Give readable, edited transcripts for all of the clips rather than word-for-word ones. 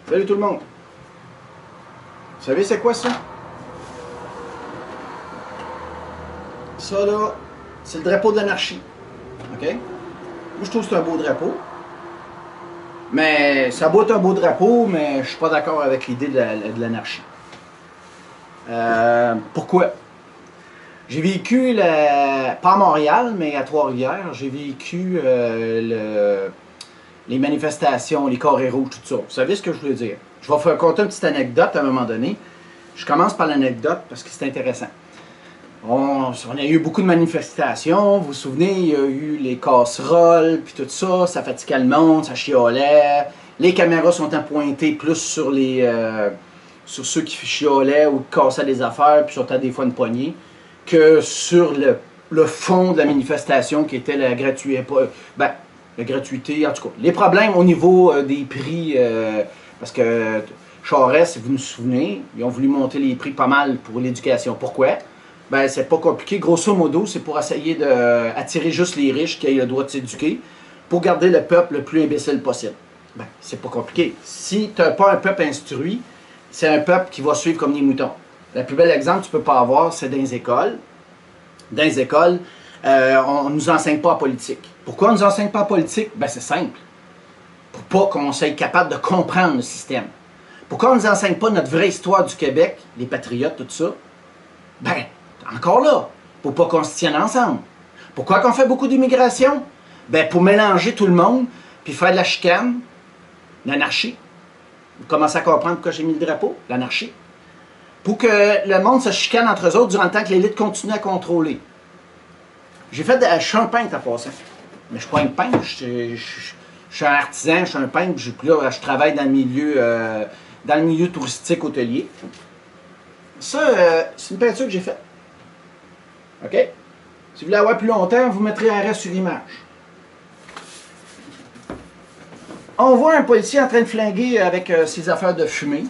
Salut tout le monde. Vous savez c'est quoi ça? Ça là, c'est le drapeau de l'anarchie. OK? Moi je trouve que c'est un beau drapeau. Mais ça doit être un beau drapeau, mais je suis pas d'accord avec l'idée de l'anarchie. Pourquoi? J'ai vécu, pas à Montréal, mais à Trois-Rivières, j'ai vécu les manifestations, les carrés rouges, tout ça. Vous savez ce que je veux dire? Je vais vous raconter une petite anecdote à un moment donné. Je commence par l'anecdote parce que c'est intéressant. On a eu beaucoup de manifestations. Vous vous souvenez, il y a eu les casseroles, puis tout ça. Ça fatiguait le monde, ça chiolait. Les caméras sont pointées plus sur sur ceux qui chiolaient ou cassaient des affaires, puis surtout des fois une poignée, que sur le fond de la manifestation qui était la gratuité. La gratuité, en tout cas. Les problèmes au niveau des prix, parce que Charest, si vous vous souvenez, ils ont voulu monter les prix pas mal pour l'éducation. Pourquoi? Ben, c'est pas compliqué. Grosso modo, c'est pour essayer d'attirer juste les riches qui aient le droit de s'éduquer pour garder le peuple le plus imbécile possible. Ben, c'est pas compliqué. Si tu n'as pas un peuple instruit, c'est un peuple qui va suivre comme des moutons. Le plus bel exemple que tu peux pas avoir, c'est dans les écoles. Dans les écoles, on ne nous enseigne pas la politique. Pourquoi on ne nous enseigne pas la politique? Ben, c'est simple. Pour pas qu'on soit capable de comprendre le système. Pourquoi on ne nous enseigne pas notre vraie histoire du Québec, les patriotes, tout ça? Ben, encore là, pour pas qu'on se tienne ensemble. Pourquoi qu'on fait beaucoup d'immigration? Ben, pour mélanger tout le monde, puis faire de la chicane, l'anarchie. Vous commencez à comprendre pourquoi j'ai mis le drapeau? L'anarchie. Pour que le monde se chicane entre eux autres durant le temps que l'élite continue à contrôler. Je suis un peintre à passer. Mais je ne suis pas un peintre, je suis un artisan, je suis un peintre, puis là, je travaille dans le milieu touristique hôtelier. Ça, c'est une peinture que j'ai faite. OK? Si vous voulez avoir plus longtemps, vous mettrez arrêt sur l'image. On voit un policier en train de flinguer avec ses affaires de fumée.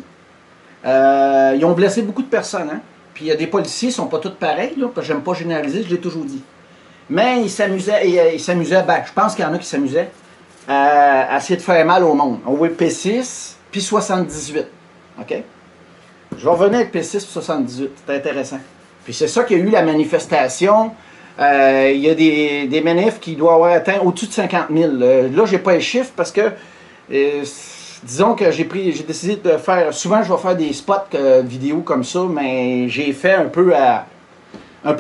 Ils ont blessé beaucoup de personnes, hein? Puis il y a des policiers, ils sont pas tous pareils, là, parce que j'aime pas généraliser, je l'ai toujours dit. Mais ils s'amusaient, ben, je pense qu'il y en a qui s'amusaient à essayer de faire mal au monde. On voit P6, puis 78. OK? Je vais revenir avec P6 puis 78, c'est intéressant. Puis c'est ça qu'il y a eu la manifestation. Il y a des manifs qui doivent avoir atteint au-dessus de 50 000. Là, j'ai pas les chiffres parce que, disons que j'ai décidé de faire, souvent je vais faire des spots vidéo comme ça, mais j'ai fait un peu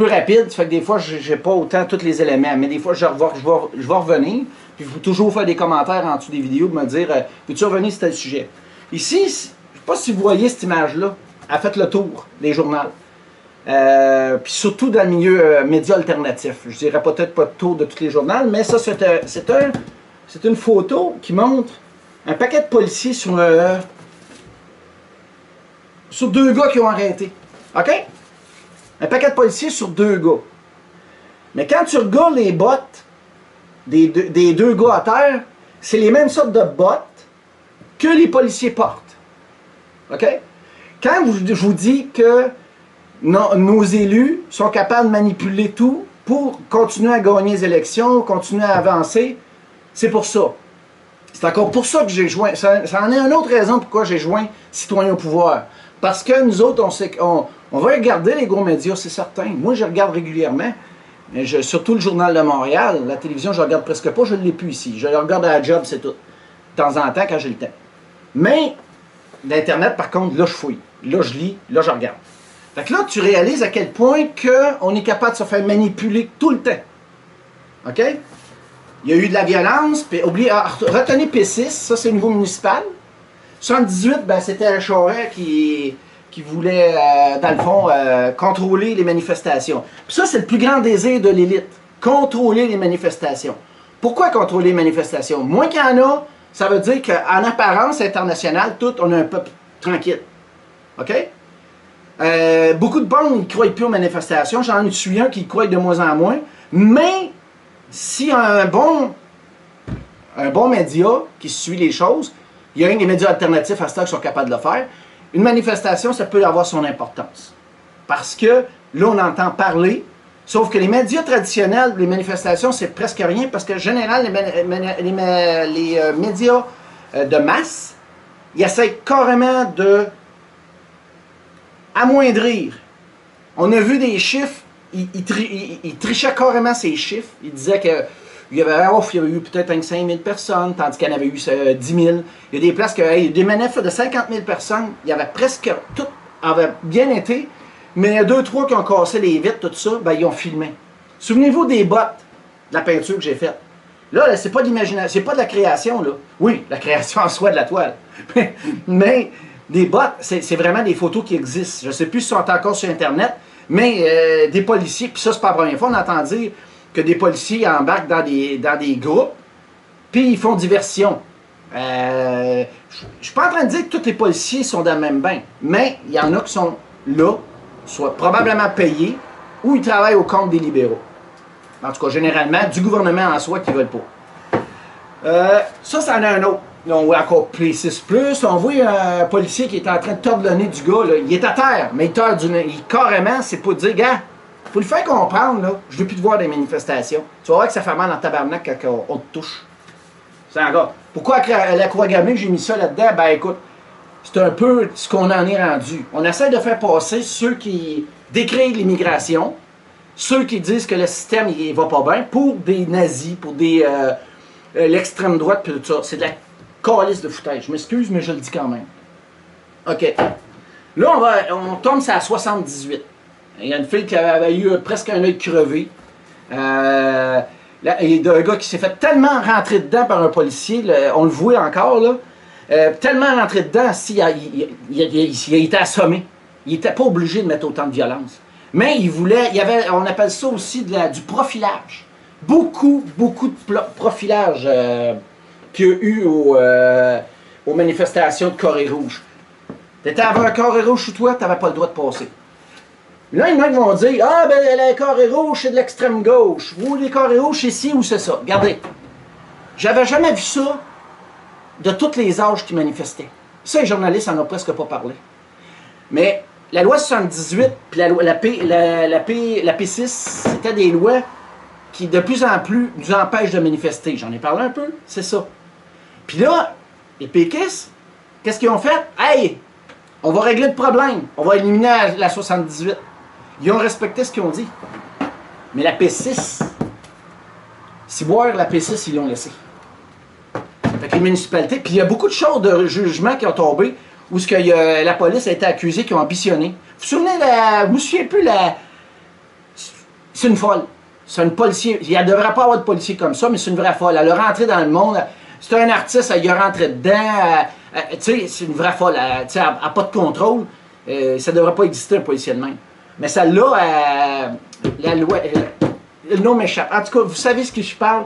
rapide, ça fait que des fois j'ai pas autant tous les éléments, mais des fois je vais revenir, puis je vais toujours faire des commentaires en dessous des vidéos pour me dire, peux-tu revenir sur tel sujet? Ici, je sais pas si vous voyez cette image-là, elle a fait le tour des journaux. Puis surtout dans le milieu média alternatif. Je dirais peut-être pas le tour de tous les journaux, mais ça c'est une photo qui montre un paquet de policiers sur deux gars qui ont arrêté. OK? Un paquet de policiers sur deux gars. Mais quand tu regardes les bottes des deux gars à terre, c'est les mêmes sortes de bottes que les policiers portent. OK? Quand je vous dis que nos élus sont capables de manipuler tout pour continuer à gagner les élections, continuer à avancer, c'est pour ça. C'est encore pour ça que j'ai joint. Ça en est une autre raison pourquoi j'ai joint Citoyens au pouvoir. Parce que nous autres, on va regarder les gros médias, c'est certain. Moi, je regarde régulièrement. Surtout le Journal de Montréal. La télévision, je ne regarde presque pas. Je ne l'ai plus ici. Je le regarde à la job, c'est tout. De temps en temps, quand j'ai le temps. Mais, l'Internet, par contre, là, je fouille. Là, je lis. Là, je regarde. Fait que là, tu réalises à quel point on est capable de se faire manipuler tout le temps. OK? Il y a eu de la violence. Puis, retenez P6, ça, c'est au niveau municipal. 78, ben, c'était Charest qui voulait, dans le fond, contrôler les manifestations. Puis ça, c'est le plus grand désir de l'élite. Contrôler les manifestations. Pourquoi contrôler les manifestations? Moins qu'il y en a, ça veut dire qu'en apparence internationale, on a un peuple tranquille. OK? Beaucoup de gens ne croient plus aux manifestations. J'en suis un qui croit de moins en moins. Mais, si un bon média qui suit les choses, il y a des médias alternatifs à ça qui sont capables de le faire, une manifestation, ça peut avoir son importance. Parce que là, on entend parler, sauf que les médias traditionnels, les manifestations, c'est presque rien, parce que en général, les médias de masse, il essaie carrément de amoindrir. On a vu des chiffres, il trichait carrément ses chiffres. Il disait que il y avait eu peut-être 5 000 personnes, tandis qu'il y en avait eu 10 000. Il y a des places il y a des manifs de 50 000 personnes. Il y avait presque tout avait bien été, mais il y a 2-3 qui ont cassé les vitres, tout ça, ben, ils ont filmé. Souvenez-vous des bottes de la peinture que j'ai faite. Là, c'est pas de l'imagination, c'est pas de la création, là. Oui, la création en soi de la toile. Mais des bottes, c'est vraiment des photos qui existent. Je ne sais plus si sont encore sur Internet, mais des policiers, puis ça, c'est pas la première fois, on entend dire que des policiers embarquent dans des groupes, puis ils font diversion. Je ne suis pas en train de dire que tous les policiers sont dans le même bain, mais il y en a qui sont là, soit probablement payés, ou ils travaillent au compte des libéraux. En tout cas, généralement, du gouvernement en soi qui ne veulent pas. Ça, c'en a un autre. Là, on voit encore Play6+, on voit un policier qui est en train de tordre le nez du gars. Là. Il est à terre, mais il tord du nez. Carrément, c'est pour dire, gars, faut le faire comprendre, là. Je veux plus te voir des manifestations. Tu vas voir que ça fait mal dans le tabarnak quand on te touche. C'est encore. Pourquoi la croix gammée, j'ai mis ça là-dedans? Ben écoute, c'est un peu ce qu'on en est rendu. On essaie de faire passer ceux qui décrient l'immigration, ceux qui disent que le système il va pas bien, pour des nazis, pour des l'extrême droite, puis tout ça. C'est de la calice de foutage. Je m'excuse, mais je le dis quand même. OK. Là, on tombe sur la 78. Il y a une fille qui avait eu presque un œil crevé. Il y a un gars qui s'est fait tellement rentrer dedans par un policier, on le voit encore, là, tellement rentré dedans, il a été assommé. Il n'était pas obligé de mettre autant de violence. Mais on appelle ça aussi du profilage. Beaucoup de profilage qu'il y a eu aux manifestations de Corée Rouge. Tu étais avec un Corée Rouge chez toi, tu n'avais pas le droit de passer. Là, il y en a qui vont dire, ah, ben, les carrés rouges, c'est de l'extrême gauche. Ou les carrés rouges, c'est ci ou c'est ça. Regardez, j'avais jamais vu ça de tous les âges qui manifestaient. Ça, les journalistes n'en ont presque pas parlé. Mais la loi 78 puis la P6, c'était des lois qui, de plus en plus, nous empêchent de manifester. J'en ai parlé un peu, c'est ça. Puis là, les péquistes, qu'est-ce qu'ils ont fait? Hey, on va régler le problème. On va éliminer la 78. Ils ont respecté ce qu'ils ont dit. Mais la P6, si boire la P6, ils l'ont laissé. Fait que les municipalités, puis il y a beaucoup de choses de jugement qui ont tombé où la police a été accusée qui ont ambitionné. Vous vous souvenez, je me souviens plus, c'est une folle. C'est une policier. Il ne devrait pas avoir de policier comme ça, mais c'est une vraie folle. Elle est rentrée dans le monde. C'est un artiste, elle est rentrée dedans. Tu sais, c'est une vraie folle. Elle n'a pas de contrôle. Ça ne devrait pas exister un policier de même. Mais celle-là, la loi, le nom m'échappe. En tout cas, vous savez ce que je parle.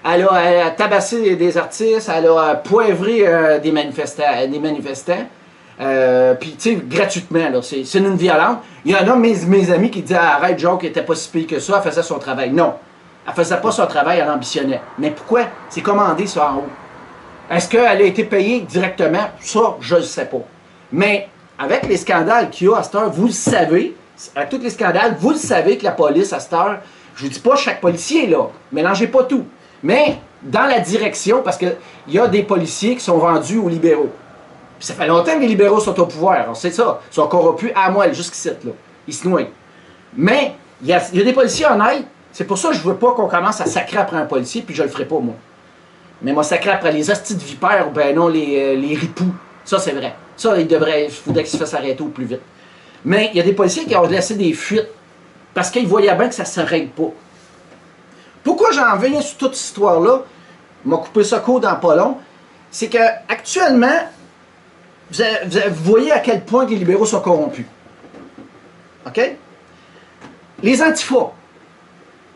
Elle a tabassé des artistes, elle a poivré des manifestants. Puis, tu sais, gratuitement, là. C'est une violente. Il y en a, mes amis, qui disaient arrête, Joe, qui n'était pas si pire que ça, elle faisait son travail. Non. Elle faisait pas son travail, elle ambitionnait. Mais pourquoi? C'est commandé ça en haut. Est-ce qu'elle a été payée directement? Ça, je ne sais pas. Mais avec les scandales qu'il y a à cette heure, vous le savez, avec tous les scandales, vous le savez que la police à cette heure, je ne dis pas chaque policier, là, mélangez pas tout. Mais dans la direction, parce qu'il y a des policiers qui sont vendus aux libéraux. Puis ça fait longtemps que les libéraux sont au pouvoir, on sait ça. Ils sont corrompus à moelle jusqu'ici, là. Ils se noient. Mais il y a des policiers honnêtes. C'est pour ça que je ne veux pas qu'on commence à sacrer après un policier, puis je le ferai pas, moi. Mais moi, sacrer après les hosties de vipères, ben non, les ripoux. Ça, c'est vrai. Ça, il faudrait qu'ils se fassent arrêter au plus vite. Mais il y a des policiers qui ont laissé des fuites parce qu'ils voyaient bien que ça ne se règle pas. Pourquoi j'en viens sur toute cette histoire-là? Je m'a coupé ça court dans pas long. C'est qu'actuellement, vous voyez à quel point les libéraux sont corrompus. OK? Les antifas.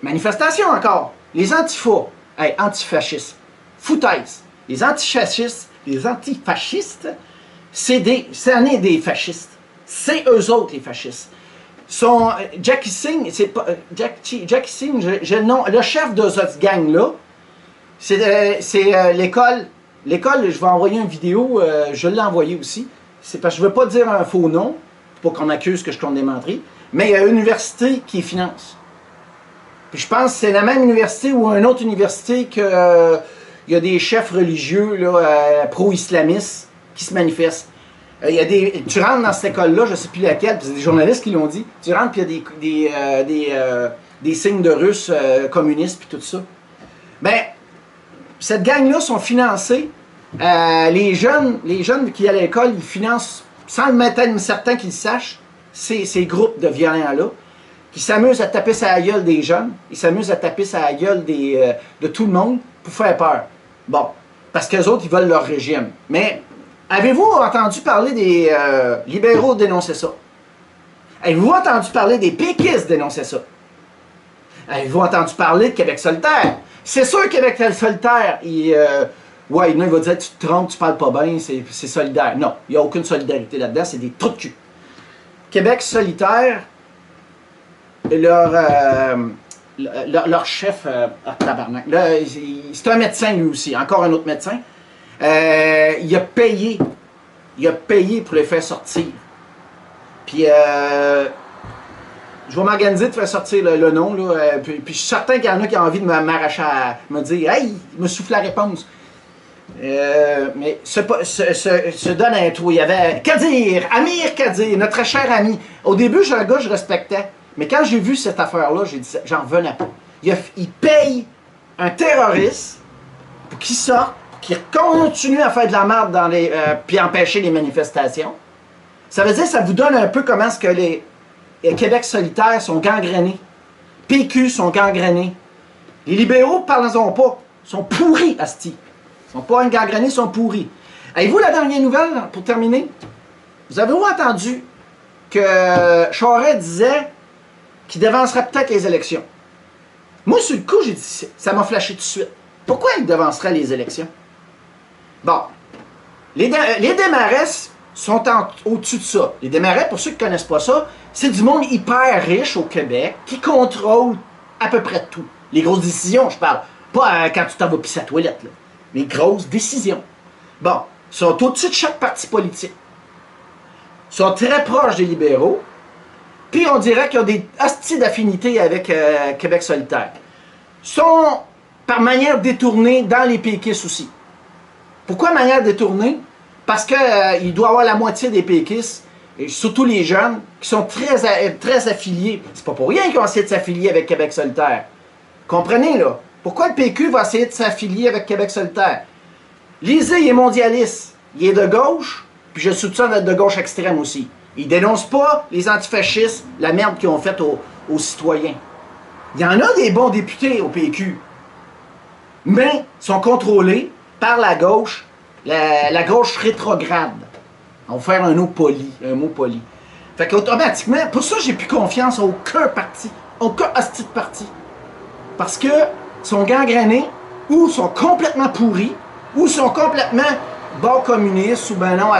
Manifestation encore. Les antifas. Hey, antifascistes. Foutaise. Les antifascistes, c'en est des fascistes. C'est eux autres, les fascistes. Jackie Singh, c'est pas. Jackie Singh, le chef de cette gang-là, c'est l'école. L'école, je vais envoyer une vidéo, je l'ai envoyée aussi. C'est parce que je ne veux pas dire un faux nom, pour qu'on m'accuse que je compte des menteries, mais il y a une université qui finance. Puis je pense que c'est la même université ou une autre université que il y a des chefs religieux pro-islamistes qui se manifestent. Tu rentres dans cette école-là, je ne sais plus laquelle, puis c'est des journalistes qui l'ont dit, tu rentres puis il y a des signes de Russes communistes puis tout ça. Ben, cette gang-là sont financés. Les jeunes qui à l'école, ils financent, sans le mettre certain qu'ils sachent, ces groupes de violents-là, qui s'amusent à taper sa gueule des jeunes, ils s'amusent à taper sa gueule de tout le monde pour faire peur. Bon, parce qu'eux autres, ils veulent leur régime. Mais avez-vous entendu parler des libéraux dénoncer ça? Avez-vous entendu parler des péquistes dénoncer ça? Avez-vous entendu parler de Québec solitaire? C'est sûr que Québec solitaire, ouais, il va dire, tu te trompes, tu parles pas bien, c'est solidaire. Non, il n'y a aucune solidarité là-dedans, c'est des trous de cul. Québec solitaire, leur chef, tabarnak, c'est un médecin lui aussi, encore un autre médecin, il a payé pour les faire sortir. Puis, je vais m'organiser de faire sortir le nom, là, puis je suis certain qu'il y en a qui ont envie de m'arracher à me dire « Hey, il me souffle la réponse ». Mais se donne un trou. Il y avait Kadir, Amir Kadir, notre cher ami. Au début, je le gars, je respectais. Mais quand j'ai vu cette affaire-là, j'ai dit, j'en revenais pas. Il paye un terroriste pour qu'il sorte, pour qu'il continue à faire de la merde puis empêcher les manifestations. Ça veut dire, ça vous donne un peu comment est-ce que les Québec solitaires sont gangrénés. PQ sont gangrénés. Les libéraux, parlons-en pas, sont pourris, asti. Ils sont pas gangrénés, ils sont pourris. Avez-vous la dernière nouvelle, pour terminer? Vous avez-vous entendu que Charest disait qu'il devancerait peut-être les élections? Moi, sur le coup, j'ai dit, ça m'a flashé tout de suite. Pourquoi il devancerait les élections? Bon, les Desmarais sont au-dessus de ça. Les Desmarais, pour ceux qui ne connaissent pas ça, c'est du monde hyper riche au Québec qui contrôle à peu près tout. Les grosses décisions, je parle. Pas quand tu t'en vas pisser à la toilette, là. Les grosses décisions. Bon, ils sont au-dessus de chaque parti politique. Ils sont très proches des libéraux. Puis on dirait qu'ils ont des hosties d'affinité avec Québec solitaire. Ils sont, par manière détournée, dans les péquistes aussi. Pourquoi manière détournée? Parce qu'il doit y avoir la moitié des péquistes, et surtout les jeunes, qui sont très affiliés. C'est pas pour rien qu'ils vont essayer de s'affilier avec Québec solitaire. Comprenez, là? Pourquoi le PQ va essayer de s'affilier avec Québec solitaire? Lisez, il est mondialiste. Il est de gauche, puis je soupçonne d'être de gauche extrême aussi. Il dénonce pas les antifascistes, la merde qu'ils ont faite aux citoyens. Il y en a des bons députés au PQ, mais ils sont contrôlés par la gauche rétrograde. On va faire un mot poli. Fait qu'automatiquement, pour ça, j'ai plus confiance à aucun parti, aucun hostie de parti. Parce que sont gangrénés, ou sont complètement pourris, ou sont complètement bas communistes, ou ben non,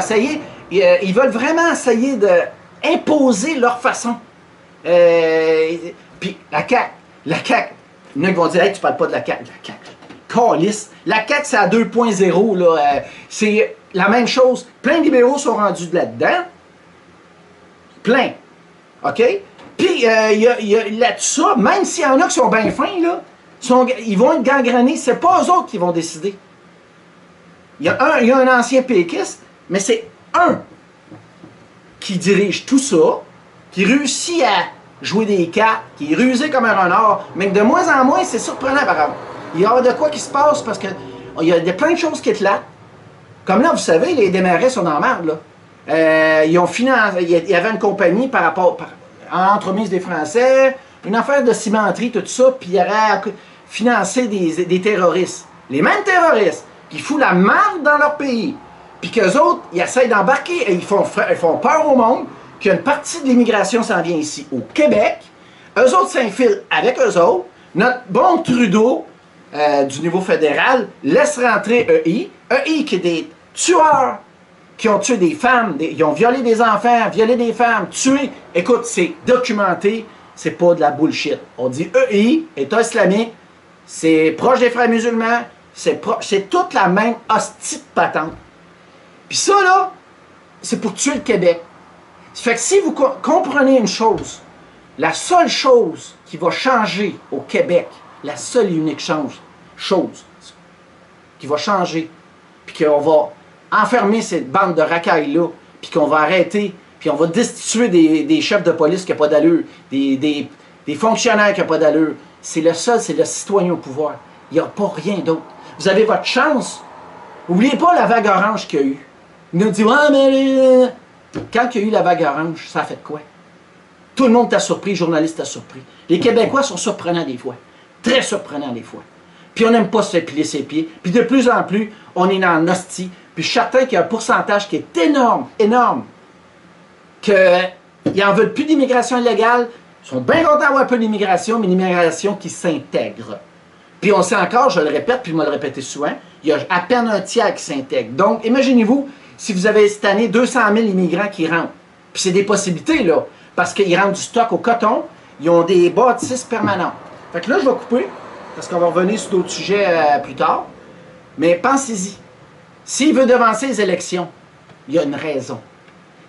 ils veulent vraiment essayer d'imposer leur façon. Puis la CAQ, il y en a qui vont dire, hey, tu parles pas de la CAQ. La CAQ, calisse. La CAQ, c'est à 2.0, là. C'est la même chose. Plein de libéraux sont rendus là-dedans. Plein. OK? Puis, là-dessus, même s'il y en a qui sont bien fins, là, ils vont être gangrénés. C'est pas eux autres qui vont décider. Il y a un ancien péquiste, mais c'est un qui dirige tout ça, qui réussit à jouer des cartes, qui est rusé comme un renard, mais que de moins en moins, c'est surprenant par exemple. Il y a de quoi qui se passe parce que il y a plein de choses qui sont là. Comme là, vous savez, les Desmarais sont dans la merde, là. Ils ont financé, il y avait une compagnie par rapport à l'entremise des Français, une affaire de cimenterie, tout ça, puis il y aurait financé des terroristes. Les mêmes terroristes qui foutent la merde dans leur pays, puis qu'eux autres, ils essayent d'embarquer et ils font peur au monde, qu'une partie de l'immigration s'en vient ici au Québec. Eux autres s'infilent avec eux autres. Notre bon Trudeau, du niveau fédéral, laisse rentrer EI. EI qui est des tueurs qui ont tué des femmes, ils ont violé des enfants, violé des femmes, tué. Écoute, c'est documenté, c'est pas de la bullshit. On dit EI, État islamique, c'est proche des frères musulmans, c'est toute la même hostie de patente. Puis ça, là, c'est pour tuer le Québec. Fait que si vous comprenez une chose, la seule chose qui va changer au Québec, la seule et unique chose qui va changer, puis qu'on va enfermer cette bande de racailles-là, puis qu'on va arrêter, puis on va destituer des chefs de police qui n'ont pas d'allure, des fonctionnaires qui n'ont pas d'allure. C'est le seul, c'est le citoyen au pouvoir. Il n'y a pas rien d'autre. Vous avez votre chance. N'oubliez pas la vague orange qu'il y a eu. Il nous dit, ouais, mais quand il y a eu la vague orange, ça a fait quoi? Tout le monde t'a surpris, les journalistes t'a surpris. Les Québécois sont surprenants des fois. Très surprenants des fois. Puis on n'aime pas se piler ses pieds. Puis de plus en plus, on est dans l'hostie. Puis je suis certain qu'il y a un pourcentage qui est énorme, énorme, qu'ils n'en veulent plus d'immigration illégale. Ils sont bien contents d'avoir un peu d'immigration, mais une immigration qui s'intègre. Puis on sait encore, je le répète, puis je me le répété souvent, il y a à peine un tiers qui s'intègre. Donc, imaginez-vous, si vous avez cette année 200 000 immigrants qui rentrent, puis c'est des possibilités, là, parce qu'ils rentrent du stock au coton, ils ont des bâtisses permanentes. Fait que là, je vais couper, parce qu'on va revenir sur d'autres sujets plus tard. Mais pensez-y. S'il veut devancer les élections, il y a une raison.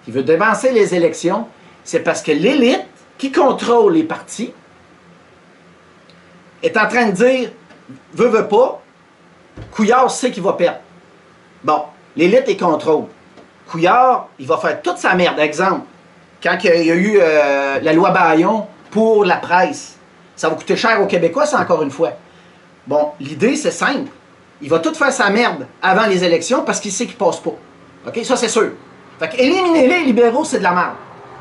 Il veut devancer les élections, c'est parce que l'élite qui contrôle les partis est en train de dire, veut pas, Couillard sait qu'il va perdre. Bon, l'élite les contrôle. Couillard, il va faire toute sa merde. Exemple, quand il y a eu la loi Bayon pour la presse, ça va coûter cher aux Québécois, c'est encore une fois. Bon, l'idée, c'est simple. Il va tout faire sa merde avant les élections parce qu'il sait qu'il passe pas. OK? Ça, c'est sûr. Fait qu'éliminer les libéraux, c'est de la merde.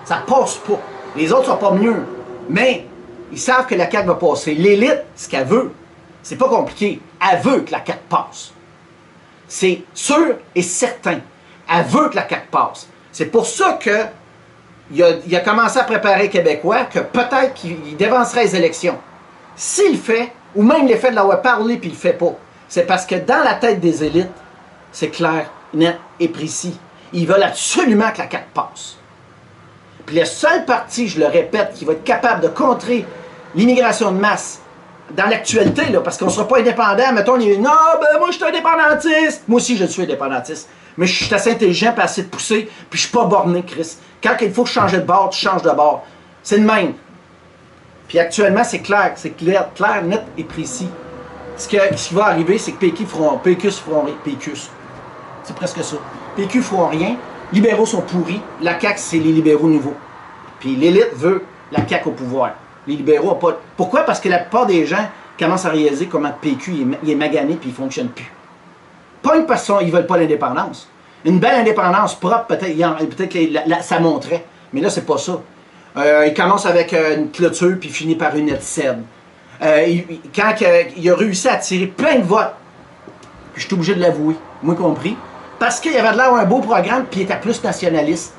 Ça passe pas. Les autres sont pas mieux. Mais, ils savent que la CAQ va passer. L'élite, ce qu'elle veut, c'est pas compliqué. Elle veut que la CAQ passe. C'est sûr et certain. Elle veut que la CAQ passe. C'est pour ça que il a commencé à préparer les Québécois que peut-être qu'il dévancerait les élections. S'il le fait, ou même l'effet de l'avoir parlé puis il le fait pas, c'est parce que dans la tête des élites, c'est clair, net et précis. Ils veulent absolument que la CAQ passe. Puis le seul parti, je le répète, qui va être capable de contrer l'immigration de masse dans l'actualité, là, parce qu'on ne sera pas indépendant, mettons, non, ben moi je suis indépendantiste. Moi aussi je suis indépendantiste. Mais je suis assez intelligent et assez de pousser, puis je suis pas borné, Chris. Quand il faut changer de bord, tu changes de bord. C'est le même. Puis actuellement, c'est clair, net et précis. Ce qui va arriver, c'est que PQS feront rien. PQS. C'est presque ça. PQ feront rien. Libéraux sont pourris. La CAQ, c'est les libéraux nouveaux. Puis l'élite veut la CAQ au pouvoir. Les libéraux n'ont pas... Pourquoi? Parce que la plupart des gens commencent à réaliser comment PQ il est magané puis il ne fonctionne plus. Pas une personne, ils ne veulent pas l'indépendance. Une belle indépendance propre, peut-être ça montrait. Mais là, c'est pas ça. Il commence avec une clôture puis finit par une étincelle. Quand il a réussi à attirer plein de votes, je suis obligé de l'avouer, moi compris, parce qu'il avait de l'air un beau programme puis il était plus nationaliste.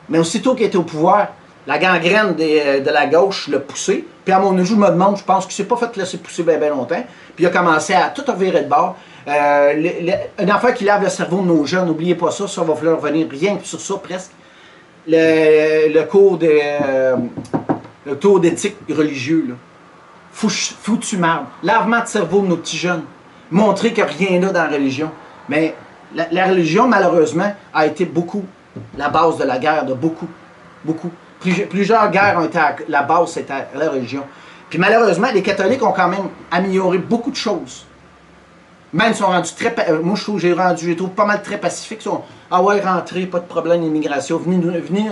Mais aussitôt qu'il était au pouvoir, la gangrène de la gauche l'a poussé. Puis à mon avis, je me demande, je pense qu'il ne s'est pas fait laisser pousser bien longtemps. Puis il a commencé à tout revirer de bord. Une affaire qui lave le cerveau de nos jeunes, n'oubliez pas ça, ça va falloir revenir rien que sur ça presque. Le cours d'éthique religieux, là. Foutu marde. Lavement de cerveau de nos petits jeunes. Montrer qu'il n'y a rien là dans la religion. Mais la religion, malheureusement, a été beaucoup la base de la guerre, de beaucoup. Plusieurs guerres ont été la base, c'était la religion. Puis malheureusement, les catholiques ont quand même amélioré beaucoup de choses. Même ils sont rendus très... Moi, je trouve pas mal très pacifiques. Ah ouais, rentrez, pas de problème d'immigration. Venez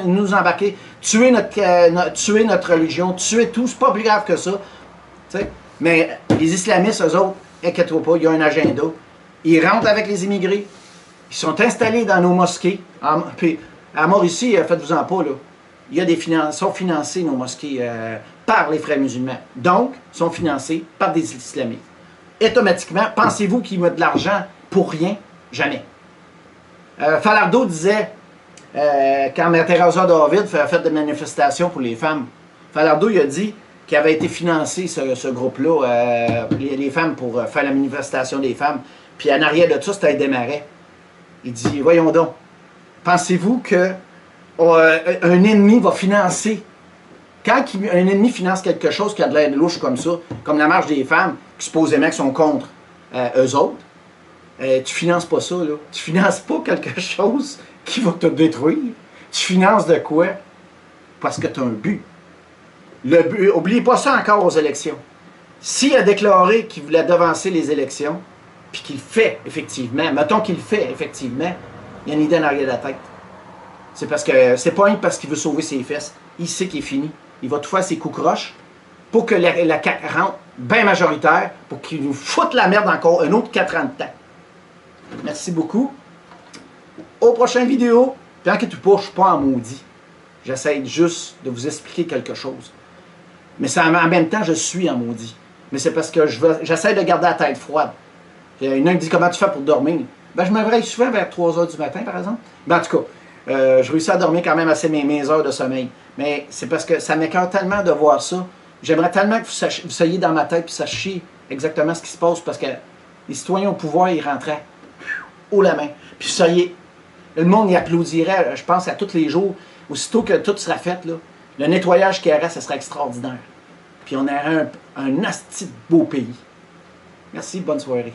nous embarquer. Tuer notre religion. Tuer tout. C'est pas plus grave que ça. T'sais? Mais les islamistes, eux autres, inquiète-toi pas, il y a un agenda. Ils rentrent avec les immigrés. Ils sont installés dans nos mosquées. Puis à Mauricie, faites-vous-en pas, là. Il y a des sont financés, nos mosquées, par les frères musulmans. Donc, sont financés par des islamistes. Automatiquement, pensez-vous qu'ils mettent de l'argent pour rien? Jamais. Falardeau disait, quand Mère Teresa David a fait des manifestations pour les femmes, Falardeau il a dit qu'il avait été financé, ce groupe-là, les femmes, pour faire la manifestation des femmes. Puis en arrière de ça, c'était un démarret. Il dit, voyons donc, pensez-vous que un ennemi va financer, quand un ennemi finance quelque chose qui a de l'air louche comme ça, comme la marche des femmes, qui supposément sont contre eux autres, tu finances pas ça, là. Tu finances pas quelque chose qui va te détruire. Tu finances de quoi? Parce que tu as un but. Le but, n'oubliez pas ça encore aux élections. S'il a déclaré qu'il voulait devancer les élections, puis qu'il le fait, effectivement, mettons qu'il le fait, effectivement, il y a une idée en arrière de la tête. C'est parce que c'est pas parce qu'il veut sauver ses fesses. Il sait qu'il est fini. Il va tout faire ses coups croches pour que la CAQ rentre bien majoritaire, pour qu'il nous foute la merde encore un autre 4 ans de temps. Merci beaucoup. Aux prochaines vidéos. Puis inquiétez pas, je ne suis pas en maudit. J'essaie juste de vous expliquer quelque chose. Mais en même temps, je suis en maudit. Mais c'est parce que j'essaie de garder la tête froide. Il y en a un qui me dit comment tu fais pour dormir. Ben, je me réveille souvent vers 3 h du matin, par exemple. Ben, en tout cas, je réussis à dormir quand même assez mes heures de sommeil. Mais c'est parce que ça m'écoeure tellement de voir ça. J'aimerais tellement que vous soyez dans ma tête et sachiez exactement ce qui se passe parce que les citoyens au pouvoir, ils rentraient haut la main. Puis ça y est, le monde y applaudirait, je pense, à tous les jours. Aussitôt que tout sera fait, là, le nettoyage qui reste, ce sera extraordinaire. Puis on aurait un asti de beau pays. Merci, bonne soirée.